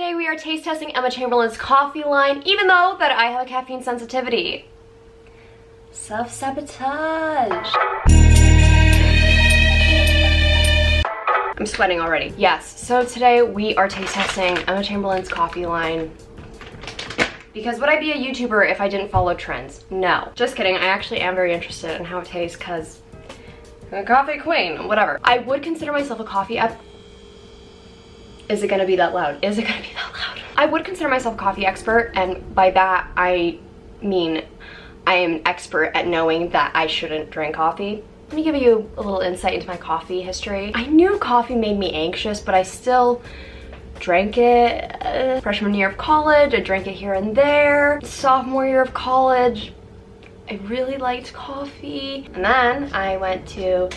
today we are taste testing Emma Chamberlain's coffee line, even though that I have a caffeine sensitivity. Self-sabotage. I'm sweating already. Yes, so today we are taste testing Emma Chamberlain's coffee line. Because would I be a YouTuber if I didn't follow trends? No. Just kidding, I actually am very interested in how it tastes because I'm a coffee queen, whatever. I would consider myself a coffee Is it gonna be that loud? Is it gonna be that loud? I would consider myself a coffee expert, and by that I mean I am an expert at knowing that I shouldn't drink coffee. Let me give you a little insight into my coffee history. I knew coffee made me anxious, but I still drank it. Freshman year of college, I drank it here and there. Sophomore year of college, I really liked coffee. And then I went to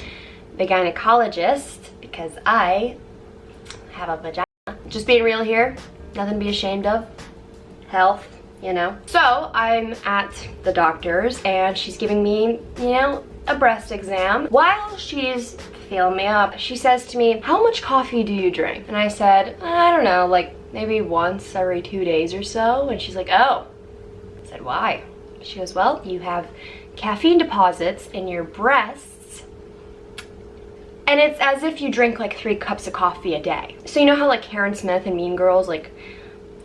the gynecologist because I have a vagina. Just being real here, nothing to be ashamed of. Health, you know. So I'm at the doctor's and she's giving me, you know, a breast exam. While she's feeling me up, she says to me, "How much coffee do you drink?" And I said, "I don't know, like maybe once every 2 days or so." And she's like, "Oh." I said, "Why?" She goes, "Well, you have caffeine deposits in your breasts. And it's as if you drink like 3 cups of coffee a day." So you know how like Karen Smith and Mean Girls, like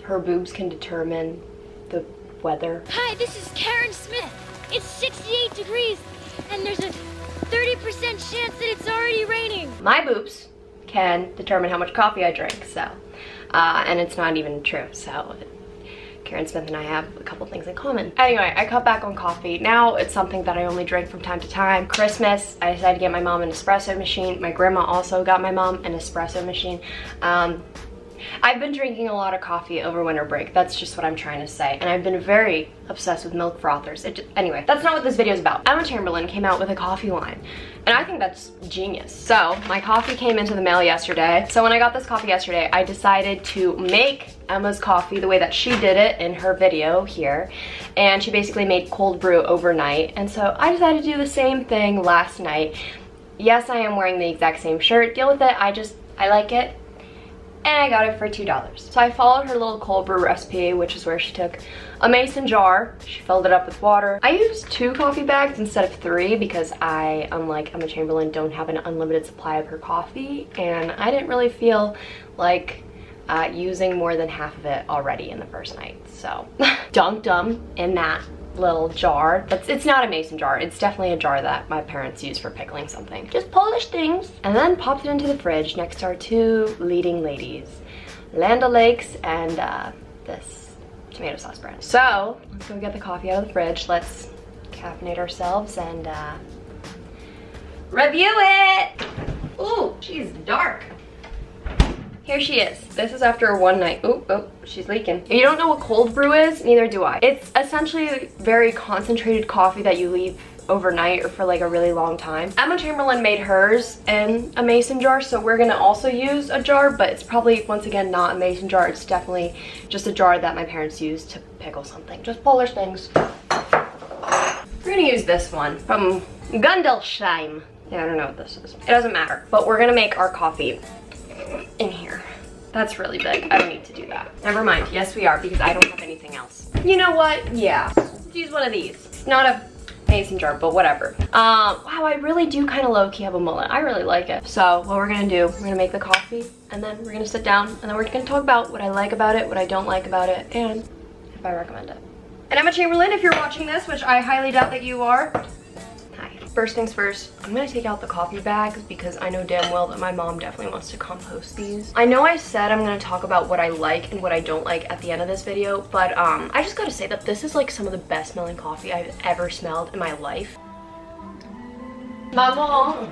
her boobs can determine the weather? Hi, this is Karen Smith. It's 68 degrees and there's a 30% chance that it's already raining. My boobs can determine how much coffee I drink, so, and it's not even true, so Karen Smith and I have a couple things in common. Anyway, I cut back on coffee. Now it's something that I only drink from time to time. Christmas, I decided to get my mom an espresso machine. My grandma also got my mom an espresso machine. I've been drinking a lot of coffee over winter break. That's just what I'm trying to say. And I've been very obsessed with milk frothers. Anyway, that's not what this video is about. Emma Chamberlain came out with a coffee line. And I think that's genius. So my coffee came into the mail yesterday. So when I got this coffee yesterday, I decided to make Emma's coffee the way that she did it in her video here. And she basically made cold brew overnight. And so I decided to do the same thing last night. Yes, I am wearing the exact same shirt. Deal with it. I like it. And I got it for $2. So I followed her little cold brew recipe, which is where she took a mason jar, she filled it up with water. I used 2 coffee bags instead of 3 because I, unlike Emma Chamberlain, don't have an unlimited supply of her coffee, and I didn't really feel like using more than half of it already in the first night. So dunked them in that little jar. It's not a mason jar, it's definitely a jar that my parents use for pickling something. Just Polish things. And then popped it into the fridge next to our 2 leading ladies, Land O'Lakes and this tomato sauce brand. So let's go get the coffee out of the fridge. Let's caffeinate ourselves and review it. Ooh, she's dark. Here she is. This is after one night. Oh, she's leaking. If you don't know what cold brew is, neither do I. It's essentially very concentrated coffee that you leave overnight or for like a really long time. Emma Chamberlain made hers in a mason jar, so we're gonna also use a jar, but it's probably, once again, not a mason jar. It's definitely just a jar that my parents use to pickle something. Just Polish things. We're gonna use this one from Gundelsheim. Yeah, I don't know what this is. It doesn't matter, but we're gonna make our coffee in here. That's really big. I don't need to do that. Never mind. Yes, we are, because I don't have anything else. You know what? Yeah. Let's use one of these. It's not a mason jar, but whatever. Wow, I really do kind of low-key have a mullet. I really like it. So what we're gonna do, we're gonna make the coffee, and then we're gonna sit down, and then we're gonna talk about what I like about it, what I don't like about it, and if I recommend it. And Emma Chamberlain, if you're watching this, which I highly doubt that you are, hi. First things first, I'm gonna take out the coffee bags because I know damn well that my mom definitely wants to compost these. I know I said I'm gonna talk about what I like and what I don't like at the end of this video, but I just gotta say that this is like some of the best smelling coffee I've ever smelled in my life. Mamo,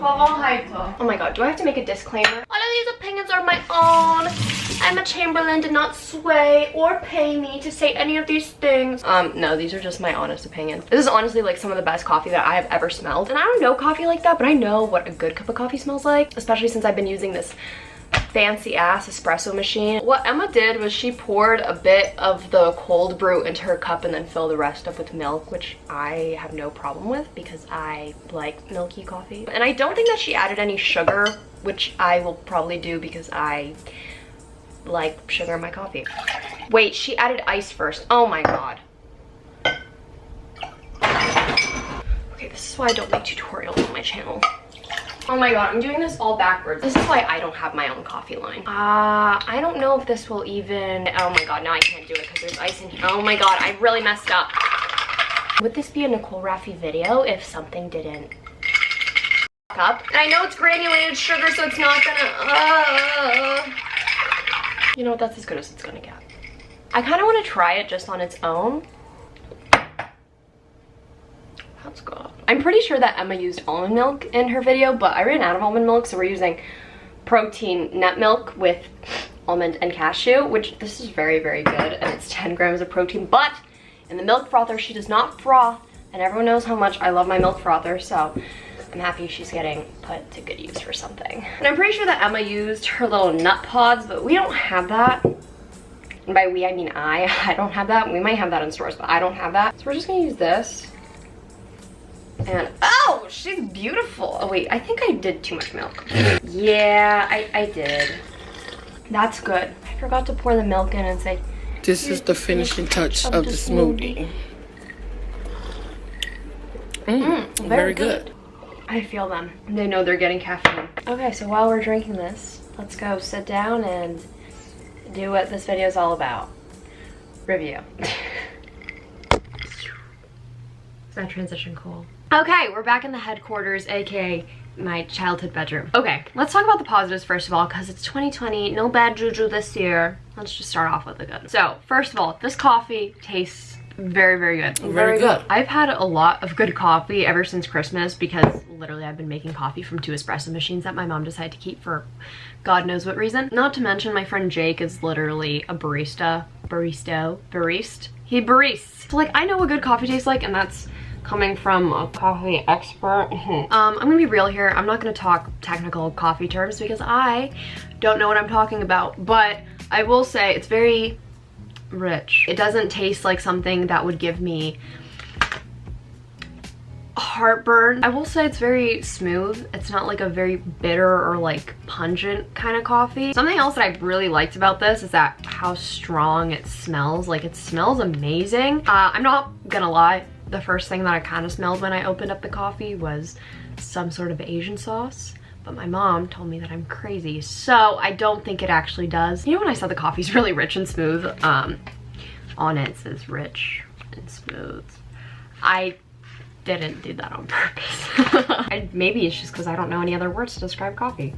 oh my god, do I have to make a disclaimer? All of these opinions are my own. Emma Chamberlain did not sway or pay me to say any of these things. No, these are just my honest opinions. This is honestly like some of the best coffee that I have ever smelled. And I don't know coffee like that, but I know what a good cup of coffee smells like, especially since I've been using this fancy ass espresso machine. What Emma did was she poured a bit of the cold brew into her cup and then filled the rest up with milk, which I have no problem with because I like milky coffee. And I don't think that she added any sugar, which I will probably do because I like sugar in my coffee. Wait, she added ice first. Oh my god. Okay, this is why I don't make tutorials on my channel. Oh my god, I'm doing this all backwards. This is why I don't have my own coffee line. I don't know if this will even... Oh my god, now I can't do it because there's ice in here. Oh my god, I really messed up. Would this be a Nicole Rafiee video if something didn't up? And I know it's granulated sugar, so it's not gonna... You know what, that's as good as it's gonna get. I kind of want to try it just on its own. That's good. I'm pretty sure that Emma used almond milk in her video, but I ran out of almond milk, so we're using protein nut milk with almond and cashew, which this is very, very good, and it's 10 grams of protein, but in the milk frother, she does not froth, and everyone knows how much I love my milk frother, so I'm happy she's getting put to good use for something. And I'm pretty sure that Emma used her little nut pods, but we don't have that. And by we, I mean I don't have that. We might have that in stores, but I don't have that. So we're just gonna use this. And, oh, she's beautiful. Oh wait, I think I did too much milk. Yeah, I did. That's good. I forgot to pour the milk in and say, this is the finishing touch of the smoothie. Very good. I feel them. They know they're getting caffeine. Okay, so while we're drinking this, let's go sit down and do what this video is all about. Review. Is that transition cool? Okay, we're back in the headquarters, aka my childhood bedroom. Okay, let's talk about the positives first of all, because it's 2020, no bad juju this year. Let's just start off with the good. So, first of all, this coffee tastes very, very good. Very good. I've had a lot of good coffee ever since Christmas because literally I've been making coffee from 2 espresso machines that my mom decided to keep for God knows what reason. Not to mention my friend Jake is literally a barista. He baristes. So like, I know what good coffee tastes like, and that's coming from a coffee expert. I'm gonna be real here. I'm not gonna talk technical coffee terms because I don't know what I'm talking about, but I will say it's very rich. It doesn't taste like something that would give me heartburn. I will say it's very smooth. It's not like a very bitter or like pungent kind of coffee. Something else that I really liked about this is that how strong it smells. Like, it smells amazing. I'm not gonna lie, the first thing that I kind of smelled when I opened up the coffee was some sort of Asian sauce, but my mom told me that I'm crazy, so I don't think it actually does. You know when I said the coffee's really rich and smooth, on it says rich and smooth. I didn't do that on purpose. Maybe it's just because I don't know any other words to describe coffee.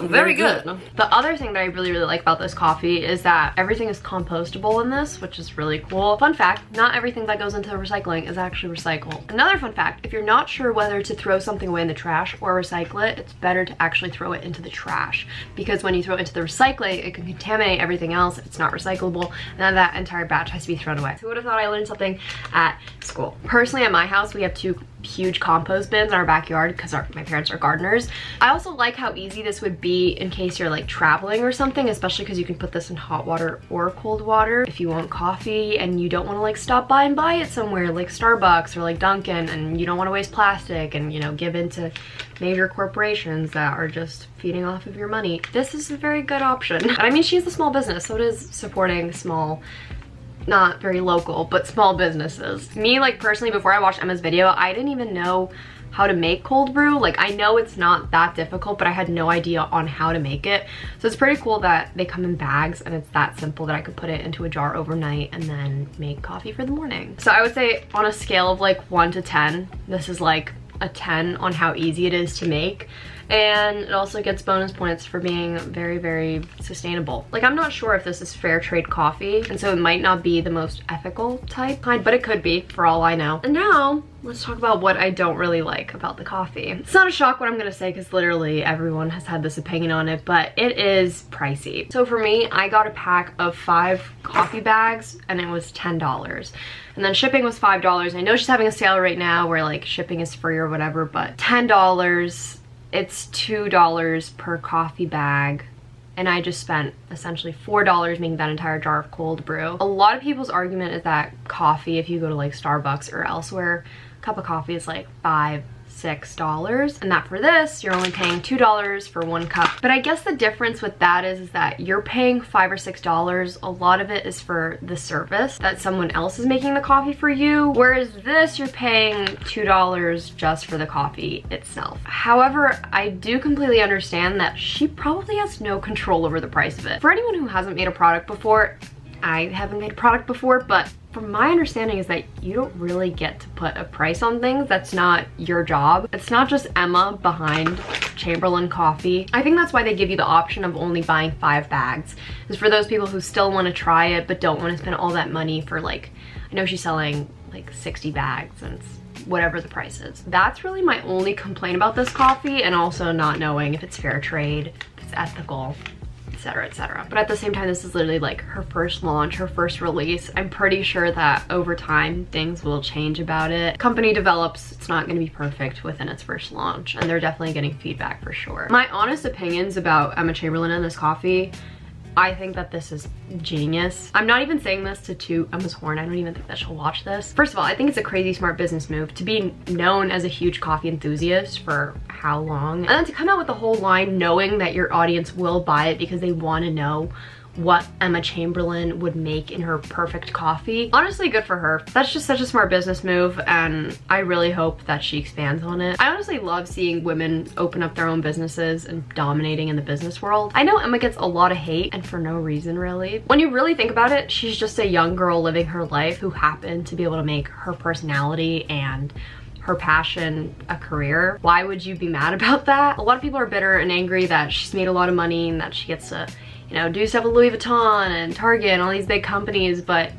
Very good. The other thing that I really, really like about this coffee is that everything is compostable in this, which is really cool. Fun fact, not everything that goes into recycling is actually recycled. Another fun fact, if you're not sure whether to throw something away in the trash or recycle it, it's better to actually throw it into the trash, because when you throw it into the recycling, it can contaminate everything else if it's not recyclable, and then that entire batch has to be thrown away. Who would have thought I learned something at school? Personally, at my house, we have 2 huge compost bins in our backyard because my parents are gardeners. I also like how easy this would be in case you're like traveling or something, especially because you can put this in hot water or cold water if you want coffee and you don't want to like stop by and buy it somewhere like Starbucks or like Dunkin', and you don't want to waste plastic and, you know, give in to major corporations that are just feeding off of your money. This is a very good option. And I mean, she's a small business, so it is supporting small, not very local, but small businesses. Me, like personally, before I watched Emma's video, I didn't even know how to make cold brew. Like, I know it's not that difficult, but I had no idea on how to make it. So it's pretty cool that they come in bags and it's that simple that I could put it into a jar overnight and then make coffee for the morning. So I would say on a scale of like 1 to 10, this is like a 10 on how easy it is to make. And it also gets bonus points for being very, very sustainable. Like, I'm not sure if this is fair trade coffee, and so it might not be the most ethical type, but it could be for all I know. And now let's talk about what I don't really like about the coffee. It's not a shock what I'm gonna say because literally everyone has had this opinion on it, but it is pricey. So for me, I got a pack of 5 coffee bags and it was $10. And then shipping was $5. I know she's having a sale right now where like shipping is free or whatever, but $10, it's $2 per coffee bag, and I just spent essentially $4 making that entire jar of cold brew. A lot of people's argument is that coffee, if you go to like Starbucks or elsewhere, a cup of coffee is like $5, $6, and that for this you're only paying $2 for 1 cup. But I guess the difference with that is that you're paying $5 or $6. A lot of it is for the service that someone else is making the coffee for you, whereas this you're paying $2 just for the coffee itself. However, I do completely understand that she probably has no control over the price of it. For anyone who hasn't made a product before, I haven't made a product before, but from my understanding is that you don't really get to put a price on things. That's not your job. It's not just Emma behind Chamberlain Coffee. I think that's why they give you the option of only buying 5 bags. Is for those people who still want to try it but don't want to spend all that money for, like, I know she's selling like 60 bags and it's whatever the price is. That's really my only complaint about this coffee, and also not knowing if it's fair trade, if it's ethical, etc, etc. But at the same time, this is literally like her first launch, her first release. I'm pretty sure that over time things will change about it. Company develops, it's not going to be perfect within its first launch, and they're definitely getting feedback for sure. My honest opinions about Emma Chamberlain and this coffee, I think that this is genius. I'm not even saying this to toot Emma's horn. I don't even think that she'll watch this. First of all, I think it's a crazy smart business move to be known as a huge coffee enthusiast for how long, and then to come out with the whole line knowing that your audience will buy it because they want to know what Emma Chamberlain would make in her perfect coffee. Honestly, good for her. That's just such a smart business move, and I really hope that she expands on it. I honestly love seeing women open up their own businesses and dominating in the business world. I know Emma gets a lot of hate, and for no reason really. When you really think about it, she's just a young girl living her life who happened to be able to make her personality and her passion a career. Why would you be mad about that? A lot of people are bitter and angry that she's made a lot of money and that she gets to, you know, do stuff with Louis Vuitton and Target and all these big companies, but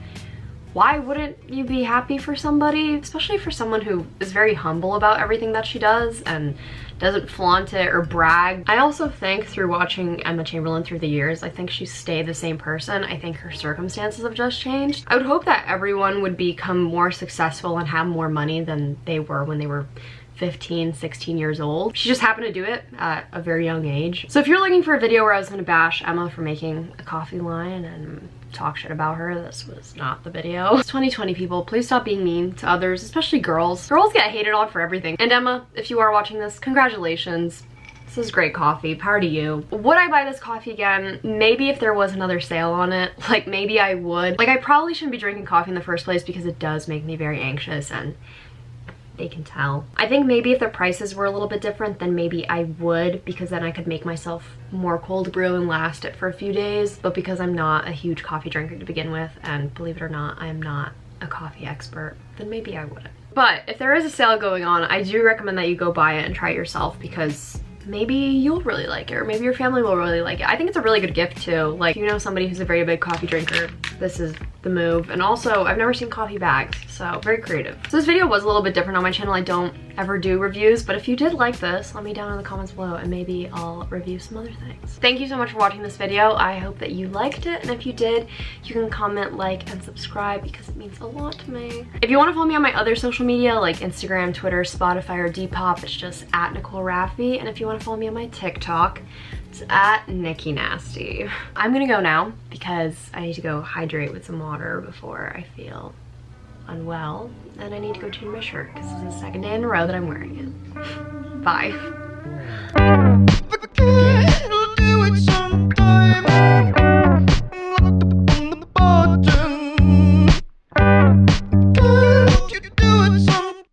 why wouldn't you be happy for somebody, especially for someone who is very humble about everything that she does and doesn't flaunt it or brag? I also think through watching Emma Chamberlain through the years, I think she's stayed the same person. I think her circumstances have just changed. I would hope that everyone would become more successful and have more money than they were when they were 15, 16 years old. She just happened to do it at a very young age. So if you're looking for a video where I was gonna bash Emma for making a coffee line and talk shit about her, this was not the video. It's 2020, people. Please stop being mean to others, especially girls. Girls get hated on for everything. And Emma, if you are watching this, congratulations. This is great coffee. Power to you. Would I buy this coffee again? Maybe if there was another sale on it. Like, maybe I would. Like, I probably shouldn't be drinking coffee in the first place because it does make me very anxious, and they can tell. I think maybe if the prices were a little bit different, then maybe I would, because then I could make myself more cold brew and last it for a few days. But because I'm not a huge coffee drinker to begin with, and believe it or not, I am not a coffee expert, then maybe I wouldn't. But if there is a sale going on, I do recommend that you go buy it and try it yourself, because maybe you'll really like it, or maybe your family will really like it. I think it's a really good gift too. Like, if you know somebody who's a very big coffee drinker, this is the move. And also, I've never seen coffee bags, so very creative. So this video was a little bit different on my channel. I don't ever do reviews, but if you did like this, let me down in the comments below and maybe I'll review some other things. Thank you so much for watching this video. I hope that you liked it, and if you did, you can comment, like, and subscribe because it means a lot to me. If you want to follow me on my other social media like Instagram, Twitter, Spotify, or Depop, it's just at Nicole Rafiee. And if you want to follow me on my TikTok, it's at Nikki Nasty. I'm gonna go now because I need to go hydrate with some water before I feel unwell, and I need to go change my shirt because this is the second day in a row that I'm wearing it. Bye.